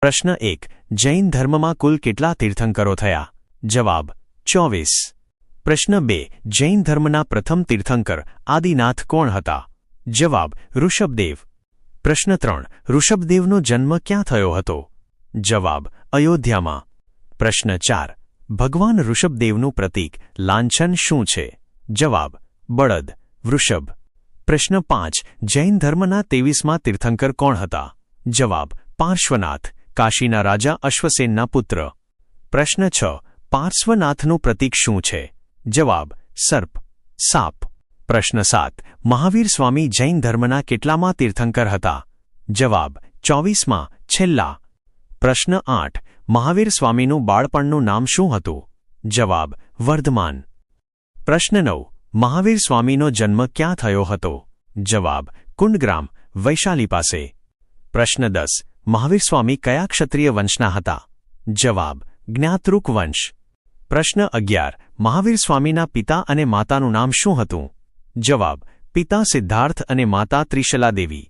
પ્રશ્ન 1. જૈન ધર્મમાં કુલ કેટલા તીર્થંકરો થયા? જવાબ 24. પ્રશ્ન 2. જૈન ધર્મના પ્રથમ તીર્થંકર આદિનાથ કોણ હતા? જવાબ ઋષભદેવ. પ્રશ્ન 3. ઋષભદેવનો જન્મ ક્યાં થયો હતો? જવાબ અયોધ્યામાં. પ્રશ્ન 4. ભગવાન ઋષભદેવનું પ્રતીક લાંછન શું છે? જવાબ બળદ, વૃષભ. પ્રશ્ન 5. જૈન ધર્મના 23મા તીર્થંકર કોણ હતા? જવાબ પાર્શ્વનાથ, કાશીના રાજા અશ્વસેનના પુત્ર. પ્રશ્ન 6. પાર્શ્વનાથનું પ્રતીક શું છે? જવાબ સર્પ, સાપ. પ્રશ્ન 7. મહાવીર સ્વામી જૈન ધર્મના કેટલામા તીર્થંકર હતા? જવાબ 24મા, છેલ્લા. પ્રશ્ન 8. મહાવીર સ્વામીનું બાળપણનું નામ શું હતું? જવાબ વર્ધમાન. પ્રશ્ન 9. મહાવીર સ્વામીનો જન્મ ક્યાં થયો હતો? જવાબ કુંડગ્રામ, વૈશાલી પાસે. પ્રશ્ન 10. મહાવીર સ્વામી કયા ક્ષત્રિય વંશના હતા? જવાબ જ્ઞાતૃક વંશ. પ્રશ્ન 11. મહાવીર સ્વામીના પિતા અને માતાનું નામ શું હતું? જવાબ પિતા સિદ્ધાર્થ અને માતા ત્રિશલા દેવી.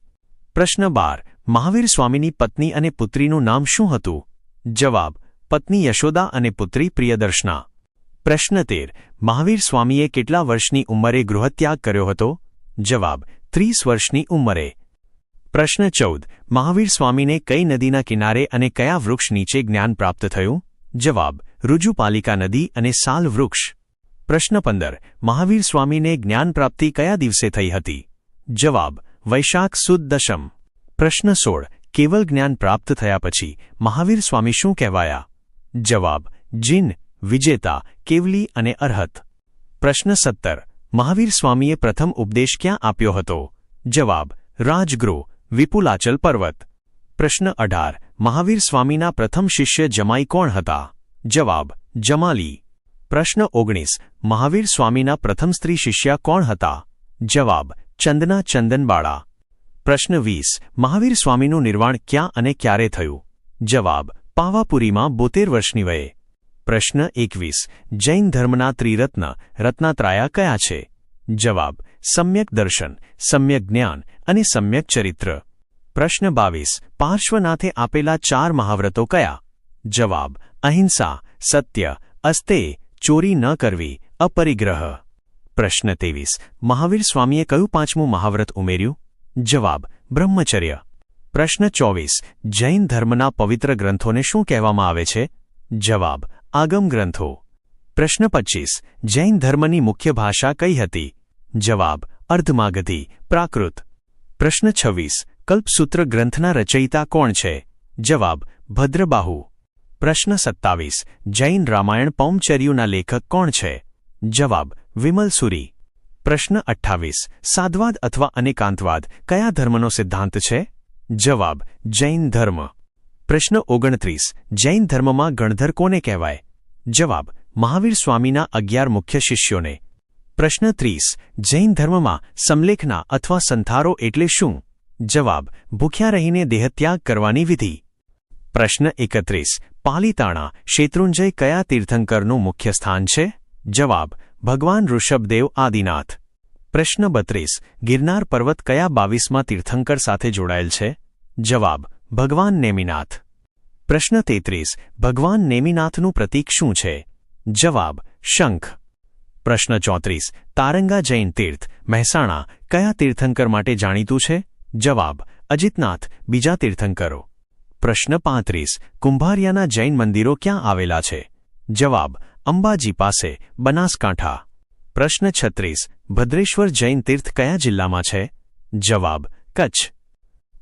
પ્રશ્ન 12. મહાવીર સ્વામીની પત્ની અને પુત્રીનું નામ શું હતું? જવાબ પત્ની યશોદા અને પુત્રી પ્રિયદર્શના. પ્રશ્ન 13. મહાવીર સ્વામીએ કેટલા વર્ષની ઉંમરે ગૃહત્યાગ કર્યો હતો? જવાબ 30 વર્ષની ઉંમરે. પ્રશ્ન 14. મહાવીર સ્વામીને કઈ નદીના કિનારે અને કયા વૃક્ષ નીચે જ્ઞાન પ્રાપ્ત થયું? જવાબ ઋજુપાલિકા નદી અને સાલ વૃક્ષ. પ્રશ્ન 15. મહાવીર સ્વામીને જ્ઞાન પ્રાપ્તિ કયા દિવસે થઈ હતી? જવાબ વૈશાખ સુદ દશમ. પ્રશ્ન 16. કેવલ જ્ઞાન પ્રાપ્ત થયા પછી મહાવીર સ્વામી શું કહેવાયા? જવાબ જીન, વિજેતા, કેવલી અને અરહત. પ્રશ્ન 17. મહાવીર સ્વામીએ પ્રથમ ઉપદેશ ક્યાં આપ્યો હતો? જવાબ રાજગૃહ, વિપુલાચલ પર્વત. પ્રશ્ન 18. મહાવીર સ્વામીના પ્રથમ શિષ્ય જમાઈ કોણ હતા? જવાબ જમાલી. પ્રશ્ન 19. મહાવીર સ્વામીના પ્રથમ સ્ત્રી શિષ્યા કોણ હતા? જવાબ ચંદના ચંદનબાળા. પ્રશ્ન 20. મહાવીર સ્વામીનું નિર્વાણ ક્યાં અને ક્યારે થયું? જવાબ પાવાપુરીમાં 72 વર્ષની વયે. પ્રશ્ન 21. જૈન ધર્મના ત્રિરત્ન રત્નાત્રાયા કયા છે? જવાબ સમ્યક દર્શન, સમ્યક જ્ઞાન અને સમ્યક ચરિત્ર. પ્રશ્ન 22. પાર્શ્વનાથે આપેલા 4 મહાવ્રતો કયા? જવાબ અહિંસા, સત્ય, અસ્તેય, ચોરી ન કરવી, અપરિગ્રહ. પ્રશ્ન 23. મહાવીર સ્વામીએ કયું 5મું મહાવ્રત ઉમેર્યું? જવાબ બ્રહ્મચર્ય. પ્રશ્ન 24. જૈન ધર્મના પવિત્ર ગ્રંથોને શું કહેવામાં આવે છે? જવાબ આગમ ગ્રંથો. પ્રશ્ન 25. જૈન ધર્મની મુખ્ય ભાષા કઈ હતી? જવાબ અર્ધમાગધી, પ્રાકૃત. પ્રશ્ન 26. કલ્પસૂત્ર ગ્રંથના રચયિતા કોણ છે? જવાબ ભદ્રબાહુ. પ્રશ્ન 27. જૈન રામાયણ પૌમચર્યુના લેખક કોણ છે? જવાબ વિમલસુરી. પ્રશ્ન 28. સાદવાદ અથવા અનેકાંતવાદ કયા ધર્મનો સિદ્ધાંત છે? જવાબ જૈન ધર્મ. પ્રશ્ન 29. જૈન ધર્મમાં ગણધર કોને કહેવાય? જવાબ મહાવીર સ્વામીના 11 મુખ્ય શિષ્યોને. પ્રશ્ન 30. જૈન ધર્મમાં સમલેખના અથવા સંથારો એટલે શું? જવાબ ભૂખ્યા રહીને દેહત્યાગ કરવાની વિધિ. પ્રશ્ન 31. પાલિતાણા શેત્રુંજય કયા તીર્થંકરનું મુખ્ય સ્થાન છે? જવાબ ભગવાન ઋષભદેવ આદિનાથ. પ્રશ્ન 32. ગિરનાર પર્વત કયા 22મા તીર્થંકર સાથે જોડાયેલ છે? જવાબ ભગવાન નેમિનાથ. પ્રશ્ન 33. ભગવાન નેમિનાથનું પ્રતીક શું છે? જવાબ શંખ. પ્રશ્ન 34. તારંગા જૈન તીર્થ મહેસાણા કયા તીર્થંકર માટે જાણીતું છે? જવાબ અજિતનાથ, બીજા તીર્થંકરો. પ્રશ્ન 35. કુંભારિયાના જૈન મંદિરો ક્યાં આવેલા છે? જવાબ અંબાજી પાસે, બનાસકાંઠા. પ્રશ્ન 36. ભદ્રેશ્વર જૈન તીર્થ કયા જિલ્લામાં છે? જવાબ કચ્છ.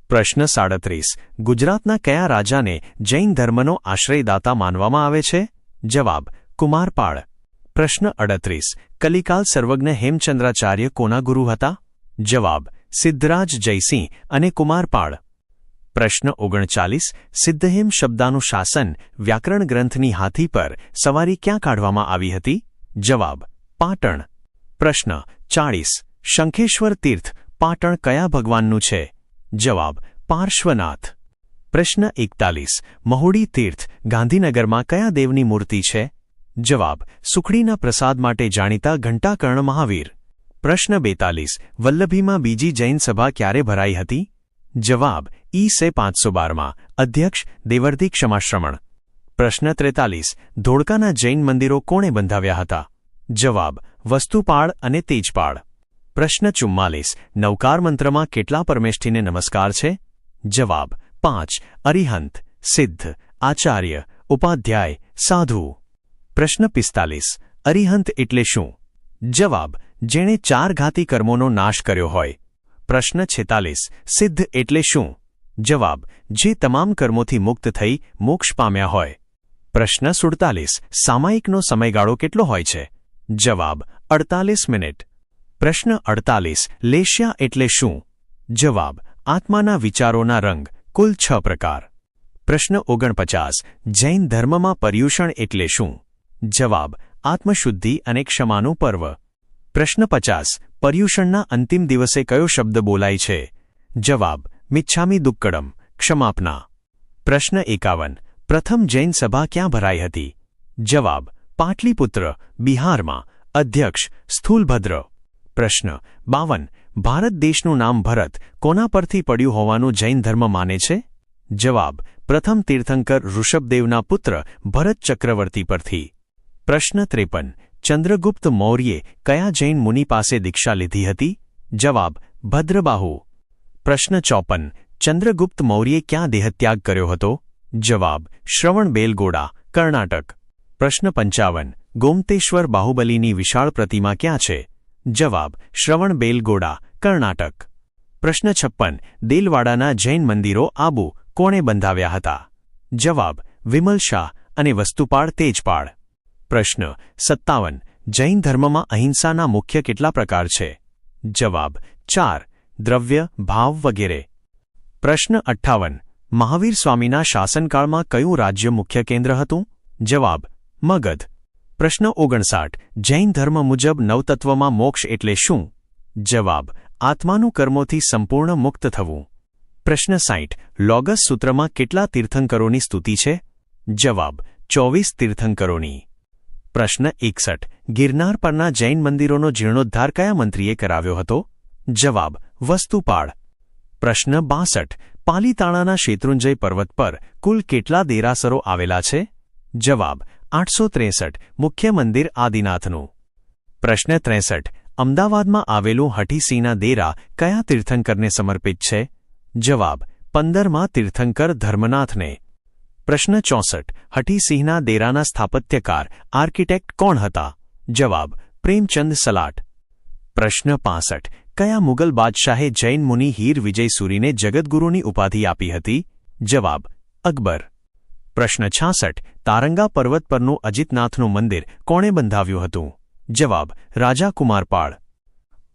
પ્રશ્ન 37. ગુજરાતના કયા રાજાને જૈન ધર્મનો આશ્રયદાતા માનવામાં આવે છે? જવાબ કુમારપાળ. પ્રશ્ન 38. કલિકાલ સર્વજ્ઞ હેમચંદ્રાચાર્ય કોના ગુરુ હતા? જવાબ સિદ્ધરાજ જયસિંહ અને કુમારપાળ. પ્રશ્ન 39. સિદ્ધહેમ શબ્દાનું શાસન વ્યાકરણ ગ્રંથની હાથી પર સવારી ક્યાં કાઢવામાં આવી હતી? જવાબ પાટણ. પ્રશ્ન 40. શંખેશ્વર તીર્થ પાટણ કયા ભગવાનનું છે? જવાબ પાર્શ્વનાથ. પ્રશ્ન 41. મહુડી તીર્થ ગાંધીનગરમાં કયા દેવની મૂર્તિ છે? જવાબ સુખડીના પ્રસાદ માટે જાણીતા ઘંટાકર્ણ મહાવીર. પ્રશ્ન 42. વલ્લભીમાં બીજી જૈન સભા ક્યારે ભરાઈ હતી? જવાબ ઈ. 512 અધ્યક્ષ દેવર્ધિ ક્ષમાશ્રમણ. પ્રશ્ન 43 ધોળકાના જૈન મંદિરો કોણે બંધાવ્યા હતા? જવાબ વસ્તુપાળ અને તેજપાળ. પ્રશ્ન 44 નવકાર મંત્રમાં કેટલા પરમેષ્ઠીને નમસ્કાર છે? જવાબ 5 અરિહંત, સિદ્ધ, આચાર્ય, ઉપાધ્યાય, સાધુ. પ્રશ્ન 45 અરિહંત એટલે શું? જવાબ જેણે 4 ઘાતી કર્મોનો નાશ કર્યો હોય. પ્રશ્ન 46 સિદ્ધ એટલે શું? જવાબ જે તમામ કર્મોથી મુક્ત થઈ મોક્ષ પામ્યા હોય. પ્રશ્ન 47 સામાયિકનો સમયગાળો કેટલો હોય છે? જવાબ 48 મિનિટ. પ્રશ્ન 48 લેશ્યા એટલે શું? જવાબ આત્માના વિચારોના રંગ, કુલ 6 પ્રકાર. પ્રશ્ન 49 જૈન ધર્મમાં પર્યુષણ એટલે શું? જવાબ આત્મશુદ્ધિ અને ક્ષમાનું પર્વ. પ્રશ્ન 50 પર્યુષણના અંતિમ દિવસે કયો શબ્દ બોલાય છે? જવાબ મિચ્છામી દુક્કડમ, ક્ષમાપના. પ્રશ્ન 51 પ્રથમ જૈન સભા ક્યાં ભરાઈ હતી? જવાબ પાટલીપુત્ર, બિહારમાં. અધ્યક્ષ સ્થૂલભદ્ર. પ્રશ્ન 52 ભારત દેશનું નામ ભરત કોના પરથી પડ્યું હોવાનું જૈન ધર્મ માને છે? જવાબ પ્રથમ તીર્થંકર ઋષભદેવના પુત્ર ભરત ચક્રવર્તી પરથી. પ્રશ્ન 53 ચંદ્રગુપ્ત મૌર્યે કયા જૈન મુનિ પાસે દીક્ષા લીધી હતી? જવાબ ભદ્રબાહુ. પ્રશ્ન 54 ચંદ્રગુપ્ત મૌર્યે ક્યાં દેહત્યાગ કર્યો હતો? જવાબ શ્રવણબેલગોડા, કર્ણાટક. પ્રશ્ન 55 ગોમતેશ્વર બાહુબલીની વિશાળ પ્રતિમા ક્યાં છે? જવાબ શ્રવણબેલગોડા, કર્ણાટક. પ્રશ્ન 56 દેલવાડાના જૈન મંદિરો આબુ કોણે બંધાવ્યા હતા? જવાબ વિમલ શાહ અને વસ્તુપાળ તેજપાળ. પ્રશ્ન 57 જૈન ધર્મમાં અહિંસાના મુખ્ય કેટલા પ્રકાર છે? જવાબ 4 દ્રવ્ય, ભાવ વગેરે. પ્રશ્ન 58 મહાવીર સ્વામીના શાસનકાળમાં કયું રાજ્ય મુખ્ય કેન્દ્ર હતું? જવાબ મગધ. પ્રશ્ન 59 જૈન ધર્મ મુજબ નવતત્વમાં મોક્ષ એટલે શું? જવાબ આત્માનું કર્મોથી સંપૂર્ણ મુક્ત થવું. પ્રશ્ન 60 લોગસ સૂત્રમાં કેટલા તીર્થંકરોની સ્તુતિ છે? જવાબ 24 તીર્થંકરોની. પ્રશ્ન 61 ગિરનાર પરના જૈન મંદિરોનો જીર્ણોદ્ધાર કયા મંત્રીએ કરાવ્યો હતો? જવાબ વસ્તુપાળ. પ્રશ્ન 62 પાલીતાણાના શેત્રુંજય પર્વત પર કુલ કેટલા દેરાસરો આવેલા છે? જવાબ 863 મુખ્ય મંદિર આદિનાથનું. પ્રશ્ન 63 અમદાવાદમાં આવેલું હઠીસિંહના દેરા કયા તીર્થંકરને સમર્પિત છે? જવાબ 15મા તીર્થંકર ધર્મનાથને. પ્રશ્ન 64 હઠીસિંહના દેરાના સ્થાપત્યકાર આર્કિટેક્ટ કોણ હતા? જવાબ પ્રેમચંદ સલાટ. પ્રશ્ન 65 કયા મુગલ બાદશાહે જૈન મુનિ હીર વિજયસુરીને જગદગુરુની ઉપાધિ આપી હતી? જવાબ અકબર. પ્રશ્ન 66 તારંગા પર્વત પરનું અજિતનાથનું મંદિર કોણે બંધાવ્યું હતું? જવાબ રાજા કુમારપાળ.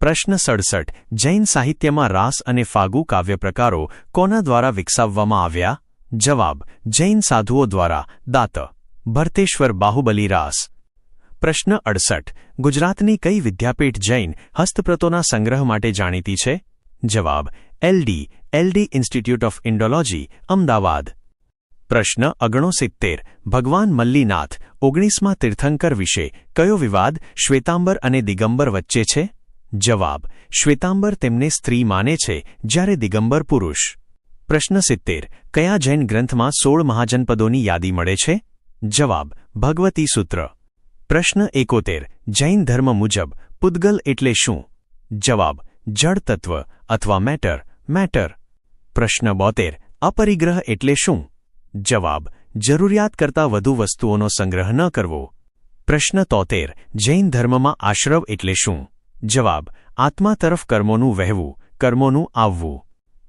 પ્રશ્ન 67 જૈન સાહિત્યમાં રાસ અને ફાગુ કાવ્ય પ્રકારો કોના દ્વારા વિકસાવવામાં આવ્યા? જવાબ જૈન સાધુઓ દ્વારા. દાત. ભરતેશ્વર બાહુબલી રાસ. પ્રશ્ન 68 ગુજરાતની કઈ વિદ્યાપીઠ જૈન હસ્તપ્રતોના સંગ્રહ માટે જાણીતી છે? જવાબ LD institute of Indology, Ahmedabad. પ્રશ્ન 69 ભગવાન મલ્લીનાથ 19મા તીર્થંકર વિશે કયો વિવાદ શ્વેતાંબર અને દિગંબર વચ્ચે છે? જવાબ શ્વેતાંબર તેમને સ્ત્રી માને છે જ્યારે દિગંબર પુરુષ. પ્રશ્ન 70 કયા જૈન ગ્રંથમાં 16 મહાજનપદોની યાદી મળે છે? જવાબ ભગવતી સૂત્ર. પ્રશ્ન 71 જૈન ધર્મ મુજબ પૂદગલ એટલે શું? જવાબ જળ તત્વ અથવા મેટર. પ્રશ્ન 72 અપરિગ્રહ એટલે શું? જવાબ જરૂરિયાત કરતાં વધુ વસ્તુઓનો સંગ્રહ ન કરવો. પ્રશ્ન 73 જૈન ધર્મમાં આશ્રવ એટલે શું? જવાબ આત્મા તરફ કર્મોનું વહેવું, કર્મોનું આવવું.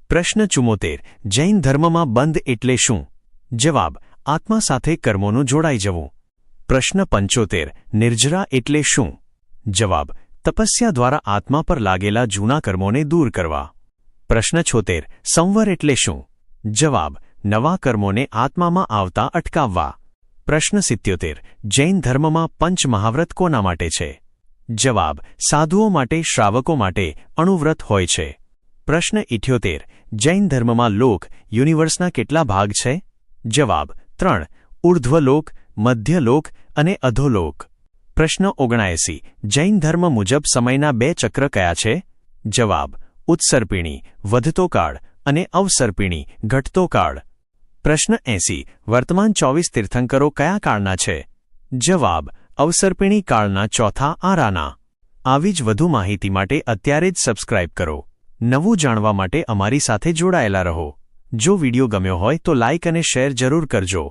પ્રશ્ન 74 જૈન ધર્મમાં બંધ એટલે શું? જવાબ આત્મા સાથે કર્મોનું જોડાઈ જવું. પ્રશ્ન 75 નિર્જરા એટલે શું? જવાબ તપસ્યા દ્વારા આત્મા પર લાગેલા જૂના કર્મોને દૂર કરવા. પ્રશ્ન 76 સંવર એટલે શું? જવાબ નવા કર્મોને આત્મામાં આવતા અટકાવવા. પ્રશ્ન 77 જૈન ધર્મમાં પંચ મહાવ્રત કોના માટે છે? જવાબ સાધુઓ માટે, શ્રાવકો માટે અણુવ્રત હોય છે. પ્રશ્ન 78 જૈન ધર્મમાં લોક યુનિવર્સના કેટલા ભાગ છે? જવાબ 3 ઉર્ધ્વલોક, મધ્યલોક અને અધોલોક. પ્રશ્ન 79 જૈન ધર્મ મુજબ સમયના 2 ચક્ર કયા છે? જવાબ ઉત્સર્પિણી વધતો કાળ અને અવસર્પિણી ઘટતો કાળ. પ્રશ્ન 80 વર્તમાન 24 તીર્થંકરો કયા કાળના છે? જવાબ અવસર્પિણી કાળના ચોથા આરાના. આવી જ વધુ માહિતી માટે અત્યારે જ સબસ્ક્રાઇબ કરો. નવું જાણવા માટે અમારી સાથે જોડાયેલા રહો. જો વિડિયો ગમ્યો હોય તો લાઇક અને શેર જરૂર કરજો.